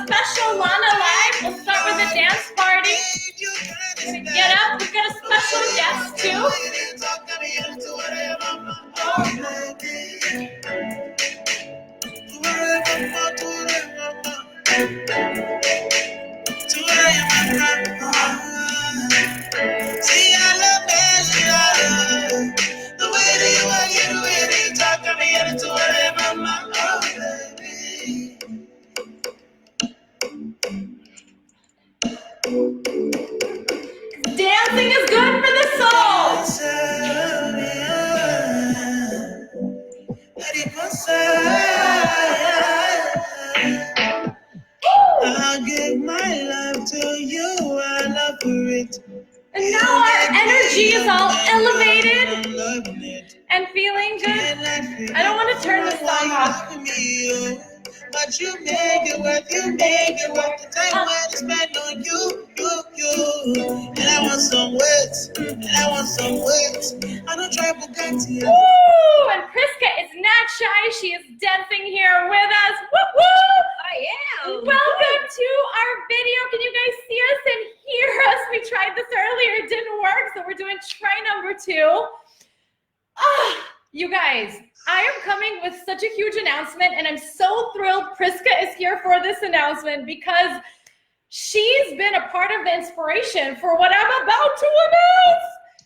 special Lana Live. We'll start with a dance party. We're gonna get up. We've got a special guest too. Dancing is good for the soul. I'll give my love to you, I love for it. And now our energy is all elevated and feeling good. I don't want to turn the song off. But you make it worth the time I spend on you. And I want some words, I don't try to get to you. Woo! And Priska is not shy. She is dancing here with us. Woo woo! I am. Welcome to our video. Can you guys see us and hear us? We tried this earlier. It didn't work, so we're doing try number 2. You guys, I am coming with such a huge announcement, and I'm so thrilled Priska is here for this announcement because she's been a part of the inspiration for what I'm about to announce.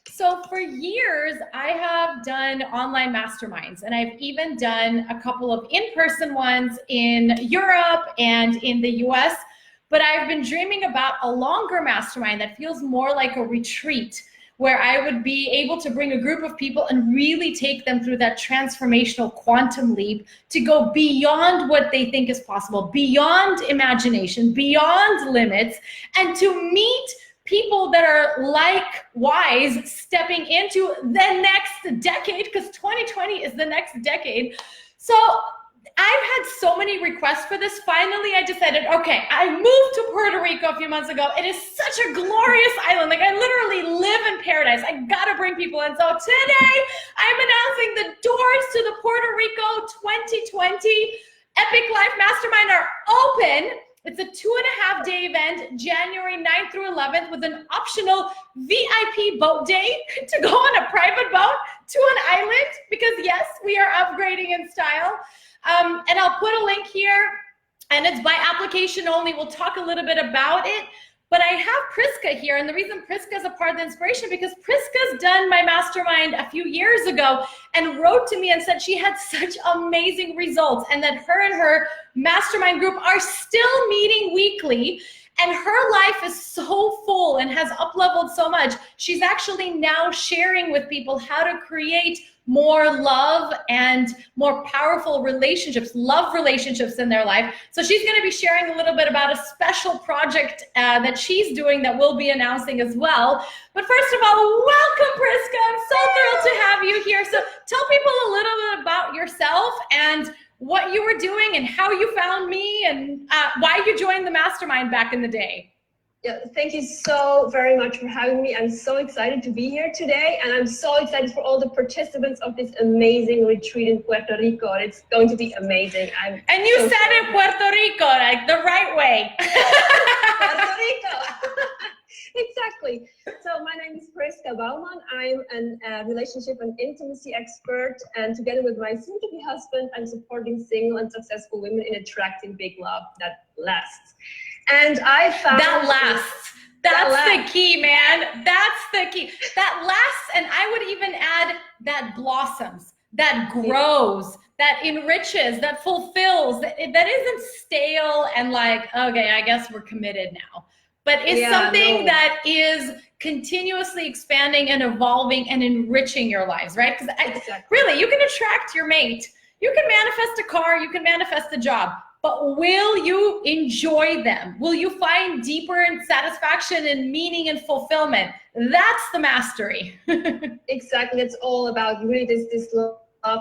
So for years, I have done online masterminds, and I've even done a couple of in-person ones in Europe and in the US, but I've been dreaming about a longer mastermind that feels more like a retreat, where I would be able to bring a group of people and really take them through that transformational quantum leap to go beyond what they think is possible, beyond imagination, beyond limits, and to meet people that are likewise stepping into the next decade, because 2020 is the next decade. So I've had so many requests for this. Finally, I decided, okay, I moved to Puerto Rico a few months ago. It is such a glorious island. Like, I literally live in paradise. I gotta bring people in. So today, I'm announcing the doors to the Puerto Rico 2020 Epic Life Mastermind are open. It's a 2.5-day event, January 9th through 11th, with an optional VIP boat day to go on a private boat to an island, because yes, we are upgrading in style. And I'll put a link here, and it's by application only. We'll talk a little bit about it, but I have Priska here, and the reason Priska is a part of the inspiration, because Priska's done my mastermind a few years ago and wrote to me and said she had such amazing results, and that her and her mastermind group are still meeting weekly, and her life is so full and has up-leveled so much. She's actually now sharing with people how to create more love and more powerful relationships, love relationships in their life. So she's going to be sharing a little bit about a special project that she's doing that we'll be announcing as well. But first of all, welcome, Priska. I'm so thrilled to have you here. So tell people a little bit about yourself and what you were doing and how you found me and why you joined the mastermind back in the day. Yeah, thank you so very much for having me. I'm so excited to be here today, and I'm so excited for all the participants of this amazing retreat in Puerto Rico. It's going to be amazing. And you said it Puerto Rico, like the right way. Puerto Rico. Exactly. So my name is Priska Baumann. I'm a relationship and intimacy expert, and together with my soon-to-be husband, I'm supporting single and successful women in attracting big love that lasts. And I found that lasts. That's the key, man. That's the key. That lasts, and I would even add that blossoms, that grows, that enriches, that fulfills, that isn't stale and like, okay, I guess we're committed now. But it's something that is continuously expanding and evolving and enriching your lives, right? Because really, you can attract your mate. You can manifest a car, you can manifest a job. But will you enjoy them? Will you find deeper satisfaction and meaning and fulfillment? That's the mastery. Exactly. It's all about really this love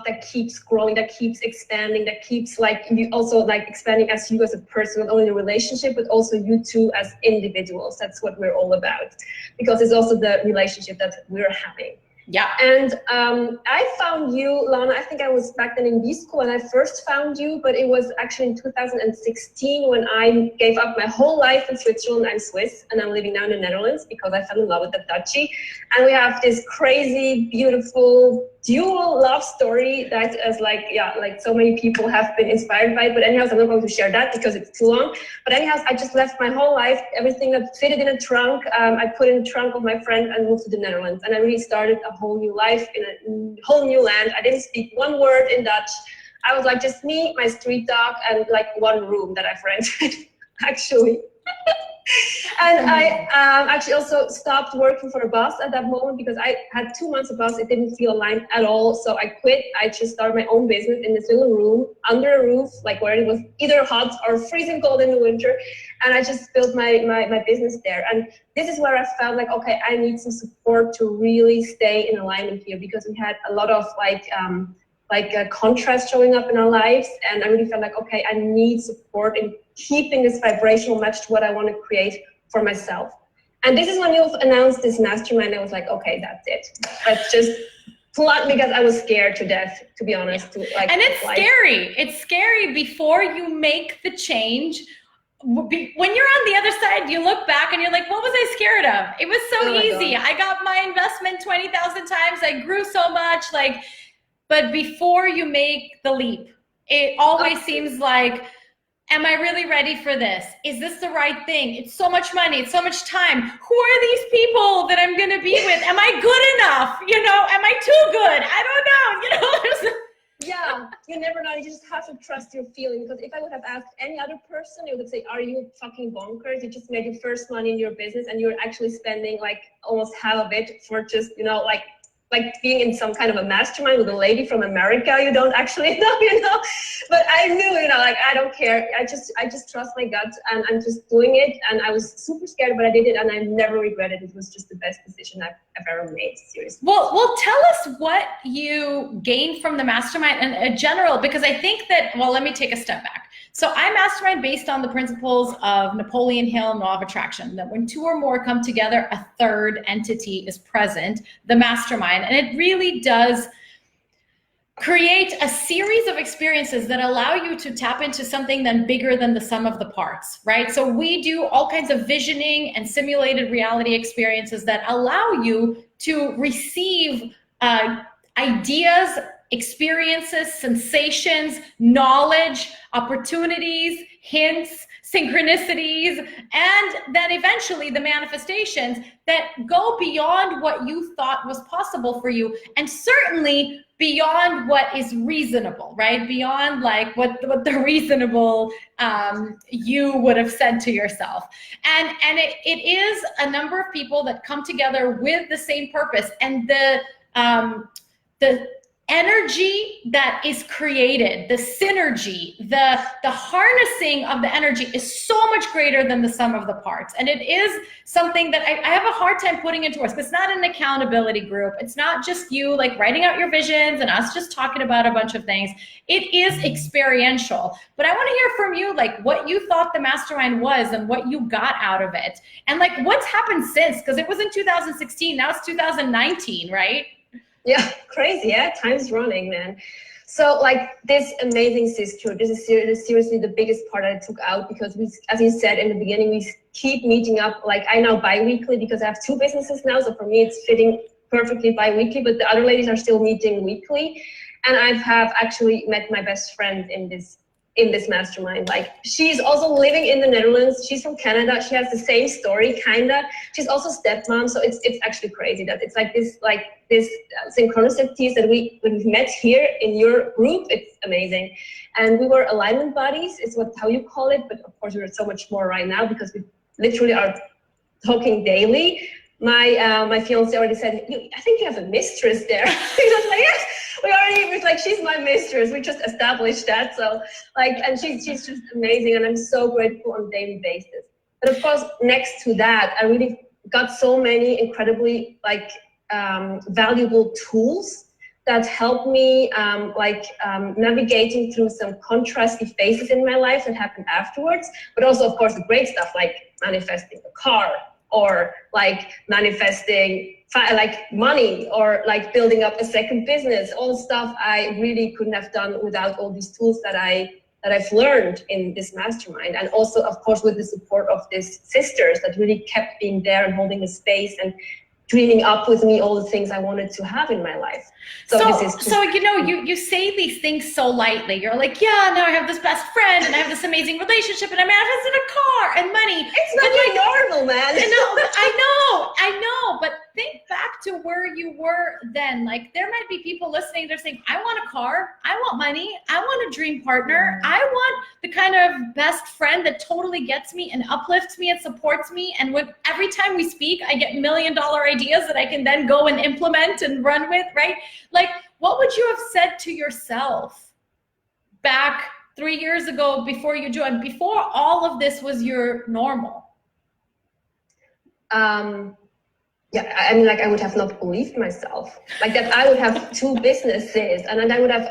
that keeps growing, that keeps expanding, that keeps you also expanding as you as a person, not only the relationship, but also you two as individuals. That's what we're all about, because it's also the relationship that we're having. Yeah. And I found you, Lana, I think I was back then in B-School when I first found you, but it was actually in 2016 when I gave up my whole life in Switzerland. I'm Swiss and I'm living now in the Netherlands because I fell in love with the Dutchie. And we have this crazy, beautiful, dual love story that is like, yeah, like so many people have been inspired by it. But anyhow, I'm not going to share that because it's too long. But anyhow, I just left my whole life, everything that fitted in a trunk. I put in the trunk of my friend and moved to the Netherlands. And I really started a whole new life in a whole new land. I didn't speak one word in Dutch. I was like just me, my street dog, and like one room that I've rented, actually. And I actually also stopped working for a boss at that moment because I had 2 months of boss. It didn't feel aligned at all. So I quit. I just started my own business in this little room under a roof, like where it was either hot or freezing cold in the winter. And I just built my business there. And this is where I felt like, okay, I need some support to really stay in alignment here because we had a lot of a contrast showing up in our lives. And I really felt like, okay, I need support in keeping this vibrational match to what I want to create for myself. And this is when you've announced this mastermind. I was like, okay, that's it. That's just plot because I was scared to death, to be honest. And it's scary. It's scary before you make the change. When you're on the other side, you look back and you're like, what was I scared of? It was so easy. I got my investment 20,000 times. I grew so much. But before you make the leap, it always seems like, am I really ready for this? Is this the right thing? It's so much money. It's so much time. Who are these people that I'm going to be with? Am I good enough? Am I too good? I don't know. Yeah, you never know. You just have to trust your feeling. Because if I would have asked any other person, they would say, are you fucking bonkers? You just made your first money in your business and you're actually spending like almost half of it for just, like being in some kind of a mastermind with a lady from America you don't actually know, but I knew, I don't care. I just trust my gut and I'm just doing it. And I was super scared, but I did it and I never regretted it. It was just the best decision I've ever made, seriously. Well, tell us what you gained from the mastermind in general, because I think that, let me take a step back. So I mastermind based on the principles of Napoleon Hill and law of attraction, that when two or more come together, a third entity is present, the mastermind. And it really does create a series of experiences that allow you to tap into something then bigger than the sum of the parts, right? So we do all kinds of visioning and simulated reality experiences that allow you to receive ideas, experiences, sensations, knowledge, opportunities, hints, synchronicities, and then eventually the manifestations that go beyond what you thought was possible for you, and certainly beyond what is reasonable, right? Beyond like what the reasonable you would have said to yourself. And it is a number of people that come together with the same purpose, and the energy that is created, the synergy, the harnessing of the energy is so much greater than the sum of the parts. And it is something that I have a hard time putting into words. It's not an accountability group. It's not just you like writing out your visions and us just talking about a bunch of things. It is experiential. But I want to hear from you, like what you thought the mastermind was and what you got out of it. And like what's happened since, because it was in 2016, now it's 2019, right? Yeah, crazy, yeah, time's running, man. So like this amazing sisterhood, this is seriously the biggest part that I took out, because we, as you said in the beginning, we keep meeting up. Like I now bi-weekly because I have two businesses now, so for me it's fitting perfectly bi-weekly, but the other ladies are still meeting weekly. And I have actually met my best friend in this mastermind. Like she's also living in the Netherlands. She's from Canada. She has the same story, kinda. She's also stepmom, so it's actually crazy that it's like this synchronicities that we've met here in your group. It's amazing. And we were alignment buddies, is how you call it, but of course we're so much more right now because we literally are talking daily. My fiance already said, I think you have a mistress there. He was like, yes, it was like, she's my mistress. We just established that. So like, and she's just amazing. And I'm so grateful on a daily basis. But of course, next to that, I really got so many incredibly valuable tools that helped me navigating through some contrasty phases in my life that happened afterwards. But also, of course, the great stuff like manifesting a car, or like manifesting like money or like building up a second business, all stuff I really couldn't have done without all these tools that I've learned in this mastermind. And also, of course, with the support of these sisters that really kept being there and holding the space and dreaming up with me all the things I wanted to have in my life. So you know, you say these things so lightly. You're like, yeah, now I have this best friend and I have this amazing relationship and I manifested a car and money. It's not like normal, man. I know, but think back to where you were then. Like, there might be people listening, they're saying, I want a car, I want money, I want a dream partner, I want the kind of best friend that totally gets me and uplifts me and supports me. And when every time we speak, I get $1 million ideas that I can then go and implement and run with, right? Like, what would you have said to yourself back 3 years ago before you joined, before all of this was your normal? Yeah, I mean, like, I would have not believed myself. Like, that I would have 2 businesses, and then I would have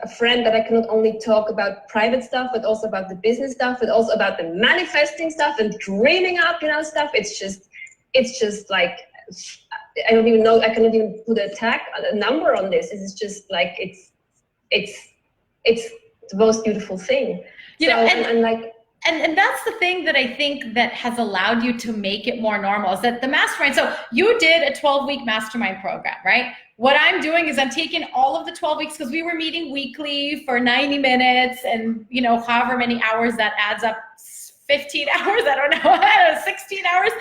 a friend that I can not only talk about private stuff, but also about the business stuff, but also about the manifesting stuff and dreaming up, you know, stuff. It's just like, I don't even know, I cannot even put a number on this. It's just like, it's the most beautiful thing. You know, and that's the thing that I think that has allowed you to make it more normal, is that the mastermind, so you did a 12-week mastermind program, right? What I'm doing is I'm taking all of the 12 weeks, because we were meeting weekly for 90 minutes and, you know, however many hours that adds up, 15 hours, I don't know, 16 hours.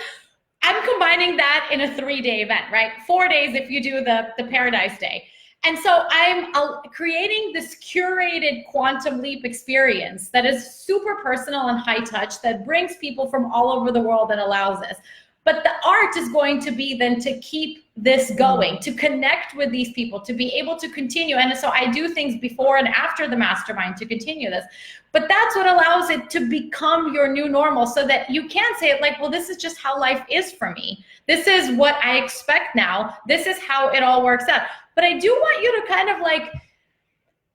I'm combining that in a 3-day event, right? 4 days if you do the Paradise Day. And so I'm creating this curated quantum leap experience that is super personal and high touch, that brings people from all over the world and allows this. But the art is going to be then to keep this going, to connect with these people, to be able to continue. And so I do things before and after the mastermind to continue this. But that's what allows it to become your new normal, so that you can say it like, well, this is just how life is for me. This is what I expect now. This is how it all works out. But I do want you to kind of like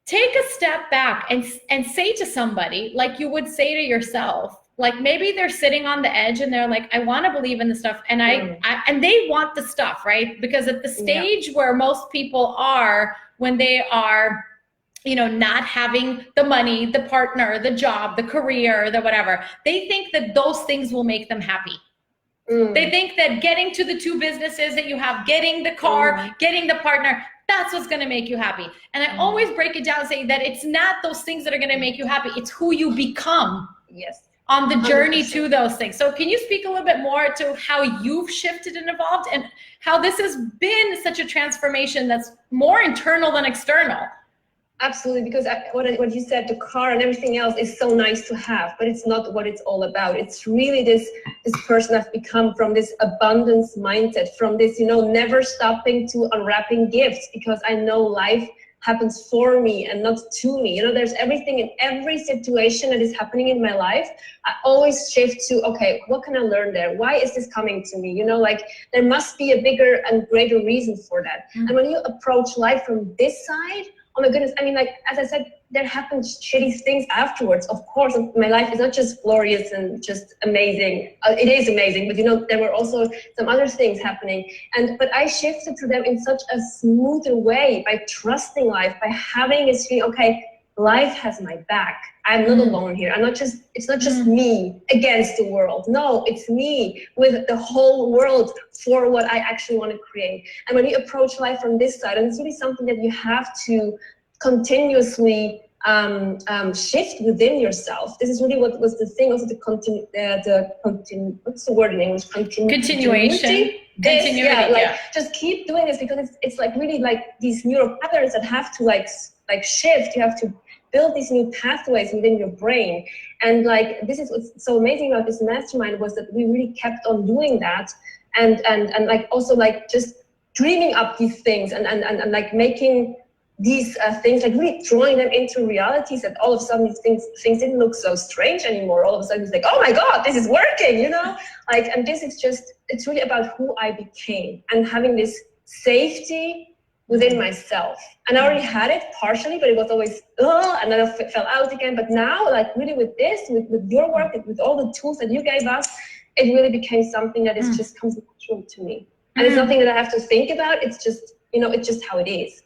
take a step back and say to somebody, like you would say to yourself, like maybe they're sitting on the edge and they're like, I want to believe in the stuff, and and they want the stuff, right? Because at the stage where most people are when they are, you know, not having the money, the partner, the job, the career, the whatever, they think that those things will make them happy. They think that getting to the 2 businesses that you have, getting the car, getting the partner, that's what's going to make you happy. And I always break it down saying that it's not those things that are going to make you happy. It's who you become on the journey 100%. To those things. So can you speak a little bit more to how you've shifted and evolved, and how this has been such a transformation that's more internal than external? Absolutely, because what you said, the car and everything else is so nice to have, but it's not what it's all about. It's really this person I've become, from this abundance mindset, from this, you know, never stopping to unwrapping gifts, because I know life happens for me and not to me. You know, there's everything in every situation that is happening in my life. I always shift to, okay, what can I learn there? Why is this coming to me? You know, like there must be a bigger and greater reason for that. And when you approach life from this side, oh my goodness, I mean, like, as I said, there happen shitty things afterwards. Of course, my life is not just glorious and just amazing. It is amazing, but you know, there were also some other things happening. But I shifted to them in such a smoother way, by trusting life, by having this feeling, okay, life has my back. I'm not alone here. It's not just me against the world. No, it's me with the whole world for what I actually want to create. And when you approach life from this side, and it's really something that you have to continuously shift within yourself. This is really what was the thing, also what's the word in English? Continuation. Just keep doing this, because it's like really like these neural patterns that have to like shift. You have to build these new pathways within your brain. And like, this is what's so amazing about this mastermind, was that we really kept on doing that, and like also like just dreaming up these things and like making these things, like really drawing them into realities, that all of a sudden these things didn't look so strange anymore. All of a sudden it's like, oh my God, this is working, you know? Like, and this is just, it's really about who I became and having this safety within myself. And I already had it partially, but it was always, and then I fell out again. But now, like really with this, with your work, with all the tools that you gave us, it really became something that is just comes natural to me. And it's nothing that I have to think about. It's just, it's just how it is.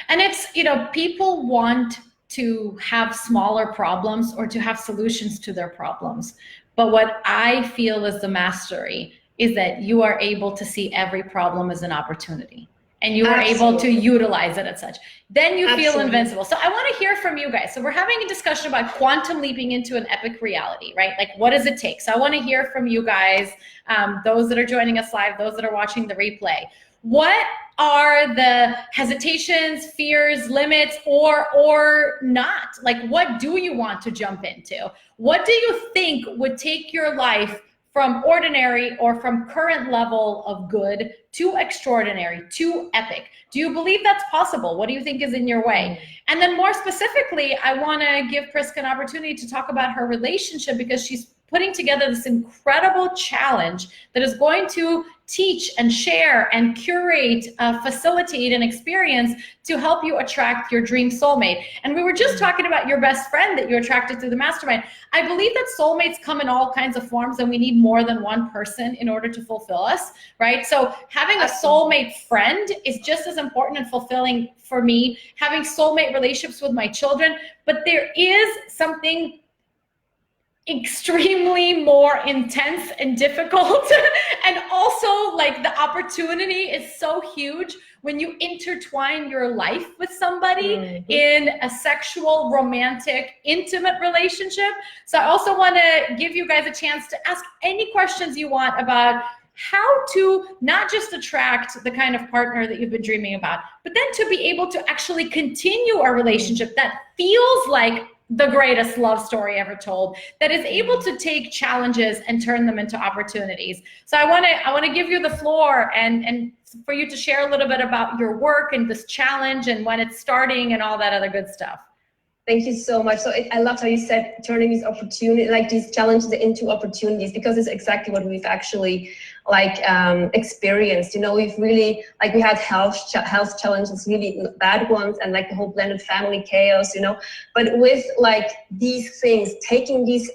And it's, people want to have smaller problems or to have solutions to their problems. But what I feel is the mastery is that you are able to see every problem as an opportunity. And you are able to utilize it as such. Then you feel invincible. So I want to hear from you guys. So we're having a discussion about quantum leaping into an epic reality, right? Like, what does it take? So I want to hear from you guys, those that are joining us live, those that are watching the replay. What are the hesitations, fears, limits, or not? Like, what do you want to jump into? What do you think would take your life from ordinary or from current level of good to extraordinary, to epic? Do you believe that's possible? What do you think is in your way? And then more specifically, I wanna give Priska an opportunity to talk about her relationship, because she's putting together this incredible challenge that is going to teach and share and curate, facilitate an experience to help you attract your dream soulmate. And we were just talking about your best friend that you attracted through the mastermind. I believe that soulmates come in all kinds of forms, and we need more than one person in order to fulfill us, right? So having a soulmate friend is just as important and fulfilling for me, having soulmate relationships with my children, but there is something extremely more intense and difficult. And also, like, the opportunity is so huge when you intertwine your life with somebody in a sexual, romantic, intimate relationship. So I also want to give you guys a chance to ask any questions you want about how to not just attract the kind of partner that you've been dreaming about, but then to be able to actually continue a relationship that feels like the greatest love story ever told, that is able to take challenges and turn them into opportunities. So I want to give you the floor and for you to share a little bit about your work and this challenge and when it's starting and all that other good stuff. Thank you so much. So I loved how you said turning these opportunities, like these challenges, into opportunities, because it's exactly what we've actually experienced. We've really, we had health challenges, really bad ones, and the whole blended family chaos, but with these things, taking these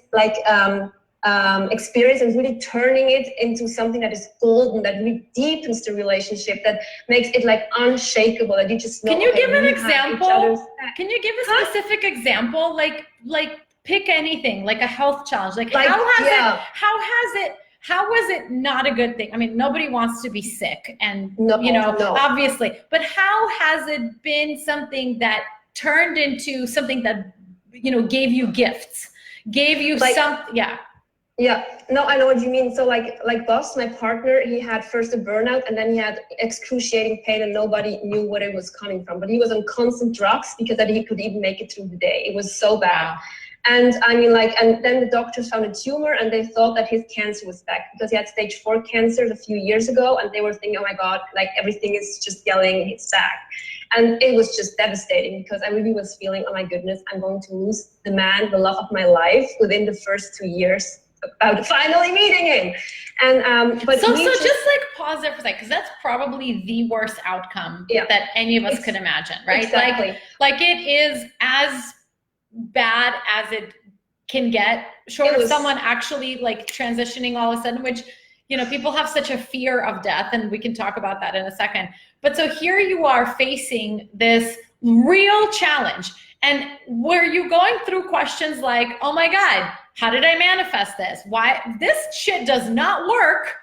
experience and really turning it into something that is golden, that really deepens the relationship, that makes it unshakable, that you just know. Can you give an example? Can you give a specific example? Like pick anything, like a health challenge. How was it not a good thing? I mean, nobody wants to be sick, and obviously, but how has it been something that turned into something that, gave you gifts, gave you Yeah, no, I know what you mean. So like Boss, my partner, he had first a burnout, and then he had excruciating pain, and nobody knew what it was coming from. But he was on constant drugs because that he could even make it through the day. It was so bad. And I mean, and then the doctors found a tumor, and they thought that his cancer was back because he had stage 4 cancer a few years ago, and they were thinking, oh my God, everything is just yelling, it's back. And it was just devastating because I really was feeling, oh my goodness, I'm going to lose the man, the love of my life within the first 2 years about finally meeting him. And but so just pause there for a second, because that's probably the worst outcome that any of us could imagine, right? Exactly. Like it is as bad as it can get, short of someone actually transitioning all of a sudden, which, people have such a fear of death, and we can talk about that in a second. But so here you are facing this real challenge, and were you going through questions like, oh my God, how did I manifest this? Why this shit does not work?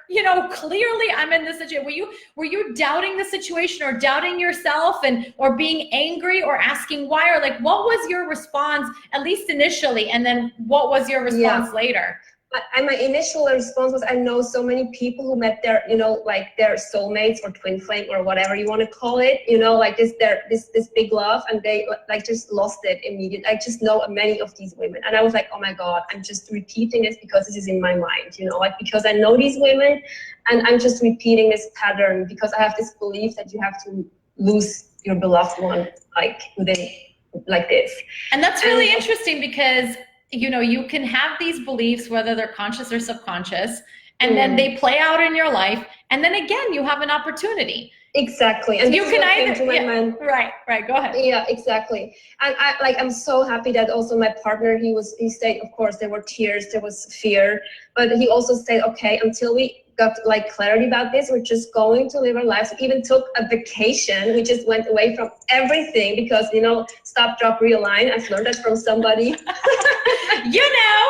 Clearly I'm in this situation. Were you doubting the situation, or doubting yourself, or being angry, or asking why, or what was your response, at least initially, and then what was your response later? And my initial response was, I know so many people who met their, their soulmates or twin flame or whatever you want to call it, this big love, and they just lost it immediately. I just know many of these women, and I was like, oh my God, I'm just repeating this because this is in my mind, because I know these women, and I'm just repeating this pattern because I have this belief that you have to lose your beloved one within this. And that's really interesting because you can have these beliefs, whether they're conscious or subconscious, and then they play out in your life. And then again, you have an opportunity. Exactly. And you can either, right. Go ahead. Yeah, exactly. And I'm so happy that also my partner, he stayed, of course, there were tears, there was fear, but he also stayed, okay, until we got like clarity about this. We're just going to live our lives. We even took a vacation. We just went away from everything because, you know, stop, drop, realign. I've learned that from somebody. You know.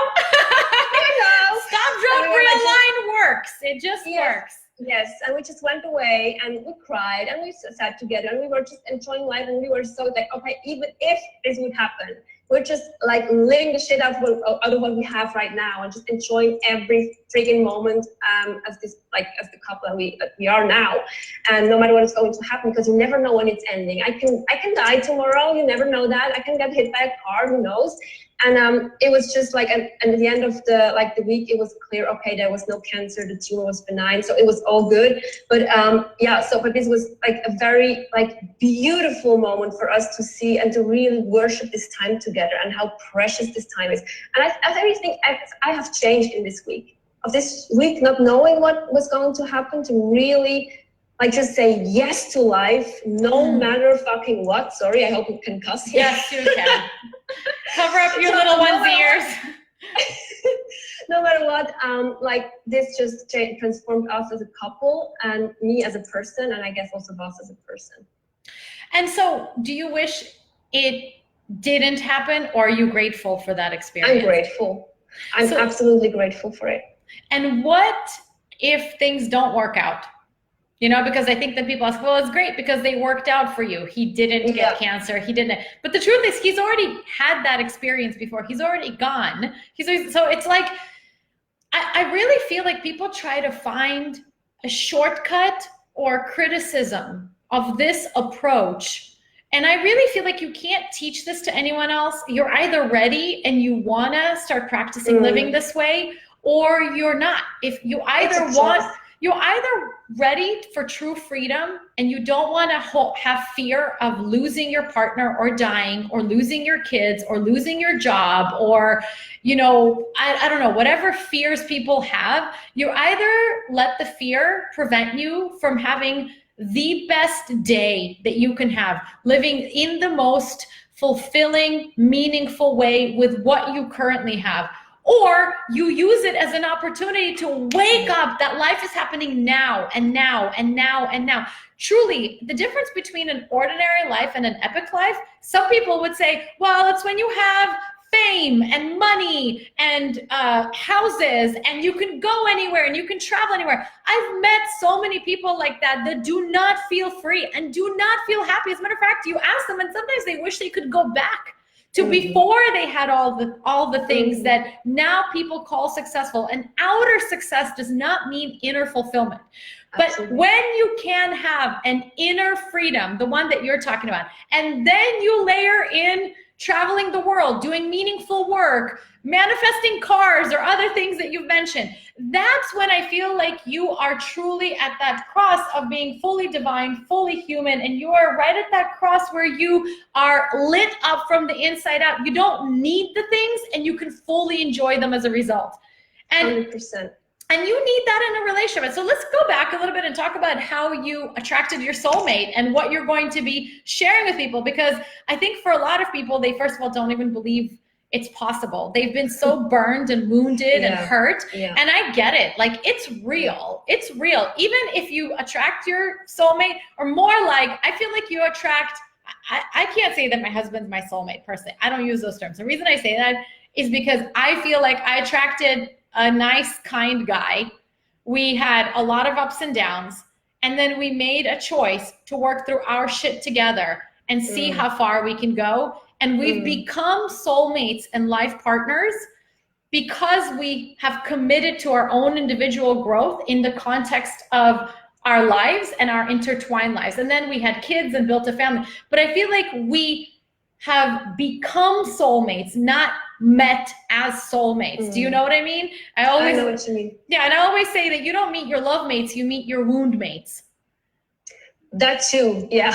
Stop, drop, realign works. It just works. Yes, and we just went away and we cried and we sat together and we were just enjoying life, and we were so like, okay, even if this would happen, we're just like living the shit out of what we have right now and just enjoying every freaking moment as the couple that we are now, and no matter what is going to happen, because you never know when it's ending. I can die tomorrow. You never know that. I can get hit by a car. Who knows? And it was just like, and at the end of the week, it was clear, okay, there was no cancer, the tumor was benign, so it was all good. But but this was like a very like beautiful moment for us to see and to really worship this time together and how precious this time is. And I really think I have changed in this week, not knowing what was going to happen, to really like just say yes to life, no matter fucking what. Sorry, I hope you can cuss here. Yes, you can. Cover up your little one's ears. No matter what, like this just transformed us as a couple and me as a person, and I guess also Voss as a person. And so do you wish it didn't happen, or are you grateful for that experience? I'm grateful. I'm absolutely grateful for it. And what if things don't work out? You know, because I think that people ask, well, it's great because they worked out for you. He didn't get cancer. He didn't. But the truth is, he's already had that experience before. He's already gone. So it's like, I really feel like people try to find a shortcut or criticism of this approach. And I really feel like you can't teach this to anyone else. You're either ready and you want to start practicing living this way, or you're not. If you you're either ready for true freedom and you don't want to have fear of losing your partner or dying or losing your kids or losing your job, or, you know, I don't know, whatever fears people have. You either let the fear prevent you from having the best day that you can have, living in the most fulfilling, meaningful way with what you currently have, or you use it as an opportunity to wake up that life is happening now and now and now and now. Truly, the difference between an ordinary life and an epic life, some people would say, well, it's when you have fame and money and houses and you can go anywhere and you can travel anywhere. I've met so many people like that do not feel free and do not feel happy. As a matter of fact, you ask them and sometimes they wish they could go back to before they had all the things that now people call successful. And outer success does not mean inner fulfillment. But when you can have an inner freedom, the one that you're talking about, and then you layer in traveling the world, doing meaningful work, manifesting cars or other things that you've mentioned, that's when I feel like you are truly at that cross of being fully divine, fully human, and you are right at that cross where you are lit up from the inside out. You don't need the things and you can fully enjoy them as a result. And 100%. And you need that in a relationship. So let's go back a little bit and talk about how you attracted your soulmate and what you're going to be sharing with people. Because I think for a lot of people, they first of all don't even believe it's possible. They've been so burned and wounded and hurt. And I get it. Like, it's real. It's real. Even if you attract your soulmate, or more like, I feel like you attract, I can't say that my husband's my soulmate personally. I don't use those terms. The reason I say that is because I feel like I attracted a nice, kind guy. We had a lot of ups and downs, and then we made a choice to work through our shit together and see how far we can go. And we've become soulmates and life partners because we have committed to our own individual growth in the context of our lives and our intertwined lives. And then we had kids and built a family. But I feel like we have become soulmates, not met as soulmates. Do you know what I mean? I know what you mean. Yeah, and I always say that you don't meet your love mates, you meet your wound mates. That too, yeah.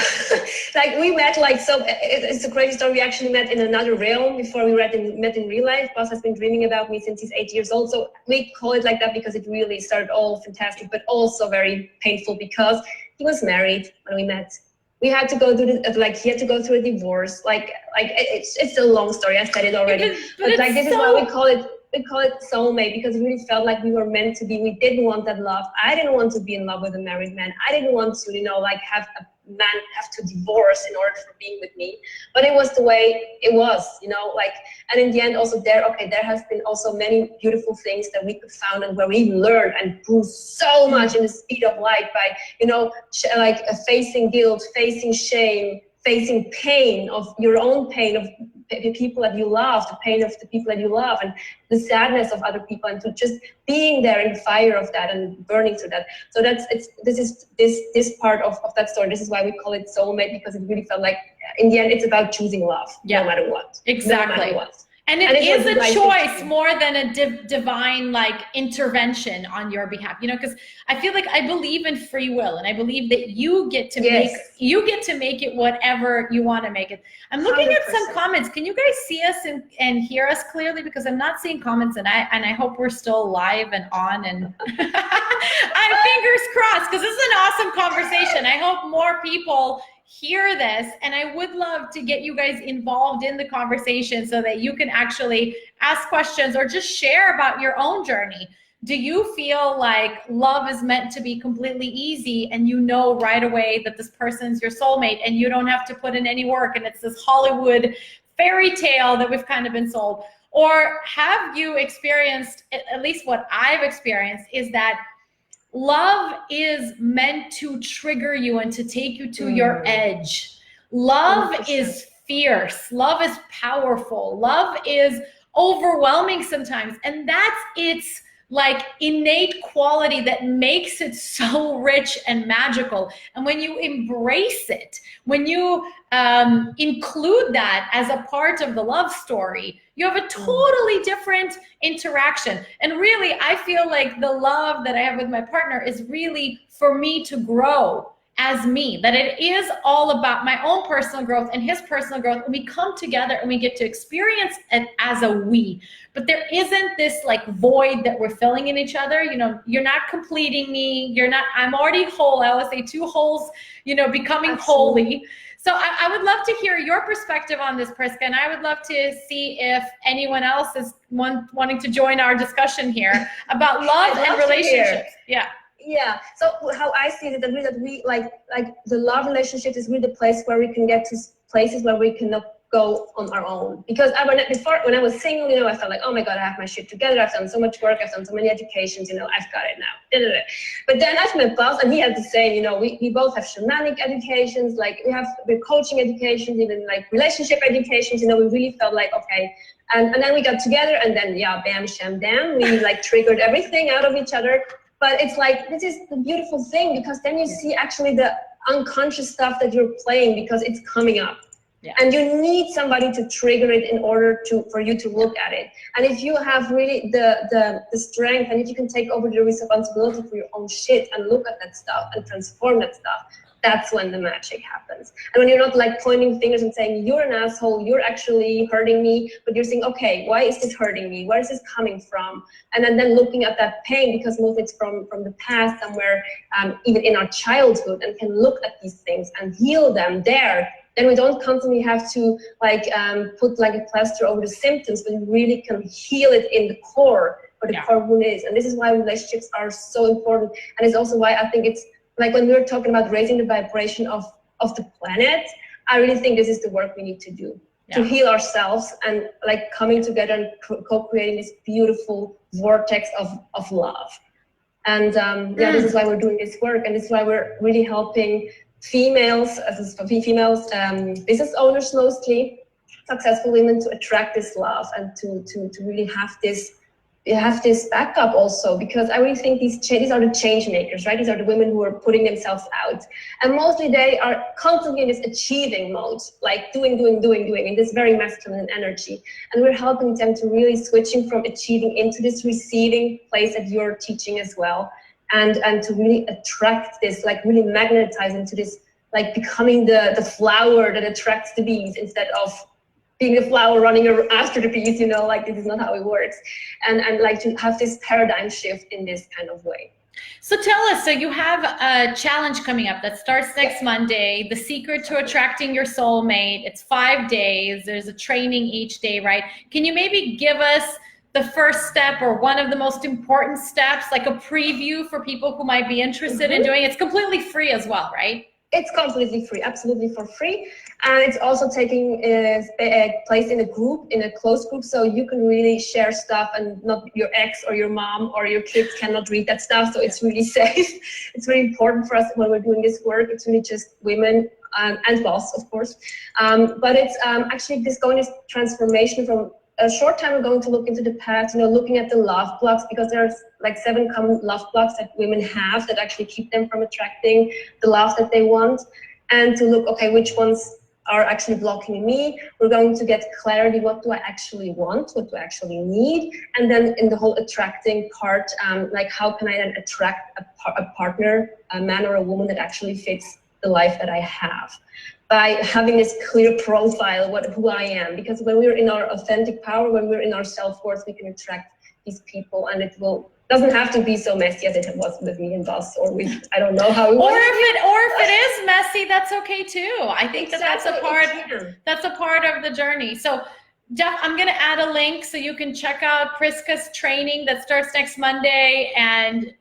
Like we met, it's a crazy story. We actually met in another realm before we met in real life. Boss has been dreaming about me since he's 8 years old. So we call it like that because it really started all fantastic, but also very painful because he was married when we met. We had to go through he had to go through a divorce. It's a long story. I said it already. But this is why we call it we call it soulmate because it really felt like we were meant to be. We didn't want that love. I didn't want to be in love with a married man. I didn't want to, you know, like have a man have to divorce in order for being with me. But it was the way it was, you know, like, and in the end also there has been also many beautiful things that we could found and where we learned and grew so much in the speed of light by, you know, like facing guilt, facing shame, facing pain of your own pain of the people that you love, the pain of the people that you love, and the sadness of other people, and to just being there in fire of that and burning through that. So this part of that story. This is why we call it soulmate, because it really felt like in the end it's about choosing love, no matter what. Exactly. No matter what. And it is a choice more than a divine like intervention on your behalf, you know, because I feel like I believe in free will, and I believe that you get to make it whatever you want to make it. I'm looking 100%. At some comments. Can you guys see us and hear us clearly? Because I'm not seeing comments, and I hope we're still live and on, and I'm fingers crossed, because this is an awesome conversation. I hope more people hear this, and I would love to get you guys involved in the conversation so that you can actually ask questions or just share about your own journey. Do you feel like love is meant to be completely easy, and you know right away that this person's your soulmate and you don't have to put in any work, and it's this Hollywood fairy tale that we've kind of been sold? Or have you experienced, at least what I've experienced, is that love is meant to trigger you and to take you to your edge. Love 100%. Is fierce. Love is powerful. Love is overwhelming sometimes. And that's its like innate quality that makes it so rich and magical. And when you embrace it, when you include that as a part of the love story, you have a totally different interaction. And really, I feel like the love that I have with my partner is really for me to grow as me, that it is all about my own personal growth and his personal growth. And we come together and we get to experience it as a we. But there isn't this like void that we're filling in each other. You know, you're not completing me. I'm already whole. I always say 2 holes, you know, becoming holy. So I would love to hear your perspective on this, Priska, and I would love to see if anyone else is wanting to join our discussion here about love and relationships. Yeah. So how I see it, that we like the love relationship is really the place where we can get to places where we cannot go on our own. Because when I was single, you know, I felt like, oh my God, I have my shit together. I've done so much work. I've done so many educations, you know, I've got it now. But then I've met Buzz, and he had the same, you know, we both have shamanic educations, like we're coaching educations, even like relationship educations, you know, we really felt like, okay. And then we got together, and then, bam, sham, damn, we like triggered everything out of each other. But it's like, this is the beautiful thing, because then you see actually the unconscious stuff that you're playing, because it's coming up. Yeah. And you need somebody to trigger it in order for you to look at it. And if you have really the strength, and if you can take over the responsibility for your own shit and look at that stuff and transform that stuff, that's when the magic happens. And when you're not like pointing fingers and saying, you're an asshole, you're actually hurting me, but you're saying, okay, why is this hurting me? Where is this coming from? And then looking at that pain, because most of it's from the past, somewhere even in our childhood, and can look at these things and heal them there. Then we don't constantly have to like put like a plaster over the symptoms, but we really can heal it in the core, where the core wound is. And this is why relationships are so important. And it's also why I think it's like when we were talking about raising the vibration of the planet, I really think this is the work we need to do to heal ourselves, and like coming together and co-creating this beautiful vortex of love. And this is why we're doing this work, and this is why we're really helping females, business owners mostly, successful women, to attract this love and to really have this backup also, because I really think these are the change makers, right? These are the women who are putting themselves out, and mostly they are constantly in this achieving mode, like doing in this very masculine energy, and we're helping them to really switching from achieving into this receiving place that you're teaching as well. And to really attract this, like really magnetize into this, like becoming the flower that attracts the bees, instead of being the flower running after the bees, you know, like this is not how it works. And like to have this paradigm shift in this kind of way. So tell us, so you have a challenge coming up that starts next Monday, The Secret to Attracting Your Soulmate. It's 5 days. There's a training each day, right? Can you maybe give us the first step or one of the most important steps, like a preview for people who might be interested in doing it? It's completely free as well, right? It's completely free, absolutely for free. And it's also taking place in a group, in a closed group, so you can really share stuff and not your ex or your mom or your kids cannot read that stuff, so it's really safe. It's really important for us when we're doing this work. It's really just women and boss, of course. But it's actually this transformation from a short time ago to look into the past, looking at the love blocks, because there's like 7 common love blocks that women have that actually keep them from attracting the love that they want, and to look, okay, which ones are actually blocking me. We're going to get clarity, what do I actually want, what do I actually need, and then in the whole attracting part, like how can I then attract a partner, a man or a woman that actually fits the life that I have, by having this clear profile, who I am. Because when we're in our authentic power, when we're in our self-worth, we can attract these people, and it doesn't have to be so messy as it was with me and Buzz, or with, I don't know how. Or if it is messy, that's okay too. I think that's a part of the journey. So Jeff, I'm going to add a link so you can check out Priska's training that starts next Monday, and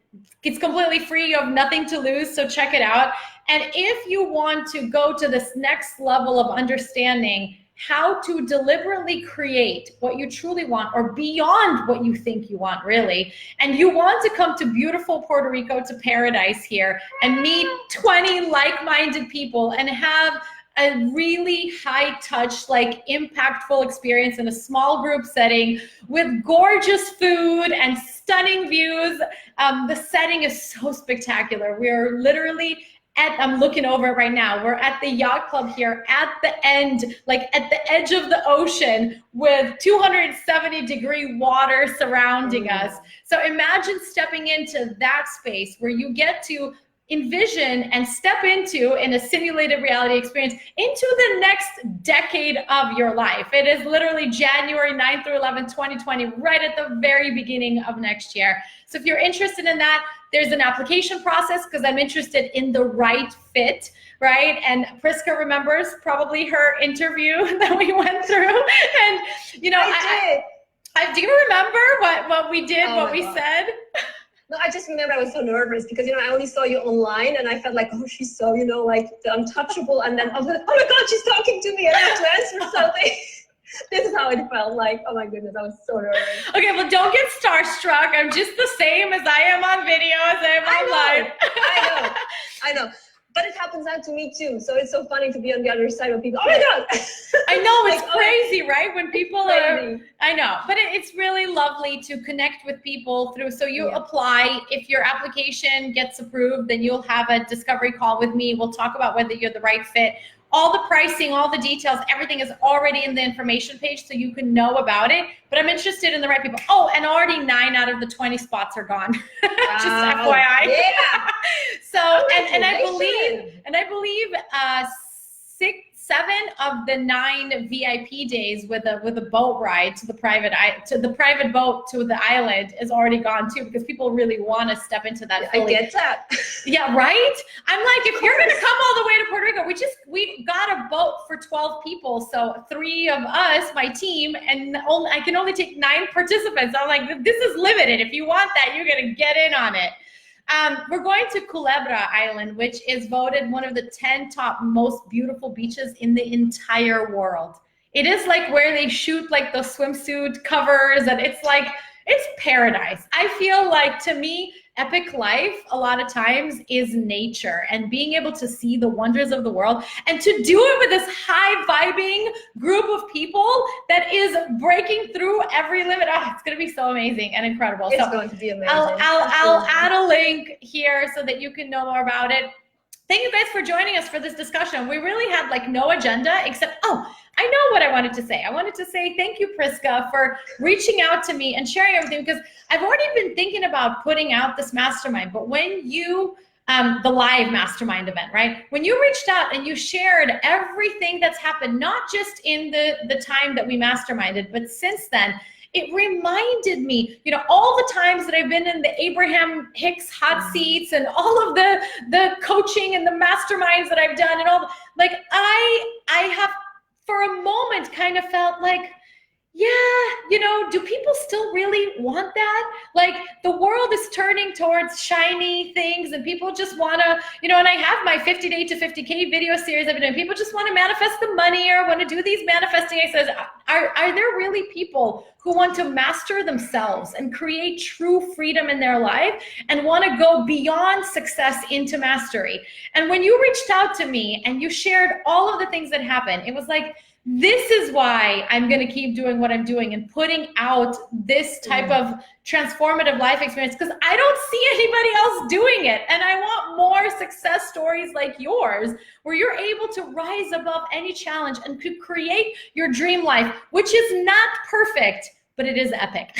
it's completely free. You have nothing to lose, so check it out. And if you want to go to this next level of understanding how to deliberately create what you truly want, or beyond what you think you want, really, and you want to come to beautiful Puerto Rico, to paradise here, and meet 20 like-minded people and have a really high touch, like impactful experience in a small group setting with gorgeous food and stunning views. The setting is so spectacular. We are literally I'm looking over it right now. We're at the yacht club here at the end, like at the edge of the ocean, with 270-degree water surrounding us. So imagine stepping into that space where you get to envision and step into, in a simulated reality experience, into the next decade of your life. It is literally January 9th through 11th, 2020, right at the very beginning of next year. So if you're interested in that, there's an application process, because I'm interested in the right fit, right? And Priska remembers probably her interview that we went through. And, I do you remember what we did, what we said? No, I just remember I was so nervous because, I only saw you online, and I felt like, oh, she's so, like the untouchable. And then I was like, oh my God, she's talking to me. I have to answer something. This is how it felt like. Oh my goodness, I was so nervous. Okay, well, don't get starstruck. I'm just the same as I am on video, as I am on live. I know. But it happens out to me too. So it's so funny to be on the other side of people. Oh my God. I know, it's crazy, right? When people are, I know, but it's really lovely to connect with people through. So you apply. If your application gets approved, then you'll have a discovery call with me. We'll talk about whether you're the right fit. All the pricing, all the details, everything is already in the information page, so you can know about it. But I'm interested in the right people. Oh, and already 9 out of the 20 spots are gone. Just FYI. Yeah. So, and I believe 7 of the 9 VIP days with a boat ride to the private boat to the island is already gone too, because people really want to step into that. I get that. Yeah, right? I'm like, if you're going to come all the way to Puerto Rico, we got a boat for 12 people. So 3 of us, my team, and I can only take 9 participants. I'm like, this is limited. If you want that, you're going to get in on it. We're going to Culebra Island, which is voted one of the 10 top most beautiful beaches in the entire world. It is like where they shoot like those swimsuit covers, and it's paradise. I feel like, to me, epic life a lot of times is nature and being able to see the wonders of the world, and to do it with this high vibing group of people that is breaking through every limit. Oh, it's going to be so amazing and incredible. It's going to be amazing. I'll add a link here so that you can know more about it. Thank you guys for joining us for this discussion. We really had like no agenda except, I know what I wanted to say. I wanted to say thank you, Priska, for reaching out to me and sharing everything, because I've already been thinking about putting out this mastermind. But when you, the live mastermind event, right? When you reached out and you shared everything that's happened, not just in the time that we masterminded, but since then, it reminded me, all the times that I've been in the Abraham Hicks hot seats and all of the coaching and the masterminds that I've done, and all, like I have for a moment kind of felt like, Yeah, do people still really want that? Like, the world is turning towards shiny things, and people just want to, and I have my 50-day to 50K video series I've been doing. People just want to manifest the money or want to do these manifesting exercises. Are there really people who want to master themselves and create true freedom in their life and want to go beyond success into mastery? And when you reached out to me and you shared all of the things that happened, it was like, this is why I'm going to keep doing what I'm doing and putting out this type of transformative life experience, because I don't see anybody else doing it. And I want more success stories like yours, where you're able to rise above any challenge and could create your dream life, which is not perfect, but it is epic.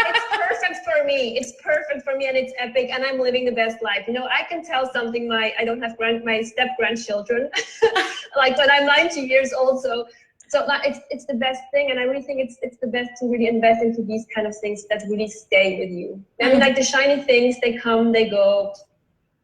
It's perfect for me. It's perfect for me, and it's epic, and I'm living the best life. I can tell something. I don't have my step grandchildren, like, but I'm 90 years old, so it's the best thing, and I really think it's the best to really invest into these kind of things that really stay with you. I mean, like the shiny things, they come, they go.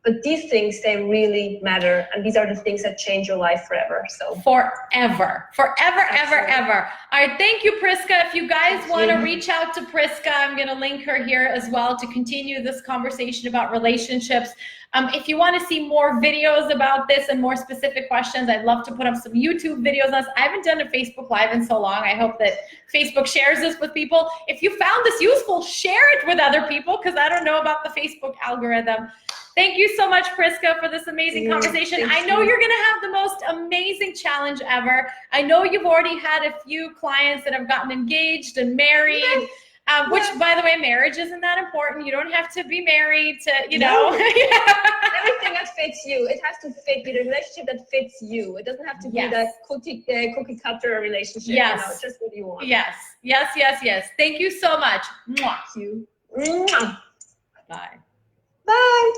But these things, they really matter. And these are the things that change your life forever. So forever, ever. All right, thank you, Priska. If you guys want to reach out to Priska, I'm going to link her here as well to continue this conversation about relationships. If you want to see more videos about this and more specific questions, I'd love to put up some YouTube videos on this. I haven't done a Facebook Live in so long. I hope that Facebook shares this with people. If you found this useful, share it with other people, because I don't know about the Facebook algorithm. Thank you so much, Priska, for this amazing conversation. I know you're going to have the most amazing challenge ever. I know you've already had a few clients that have gotten engaged and married, which, by the way, marriage isn't that important. You don't have to be married to, No. Everything that fits you. It has to fit you, the relationship that fits you. It doesn't have to be that cookie cutter relationship. Yes. It's just what you want. Yes. Thank you so much. Mwah. Thank you. Mwah. Bye. Bye.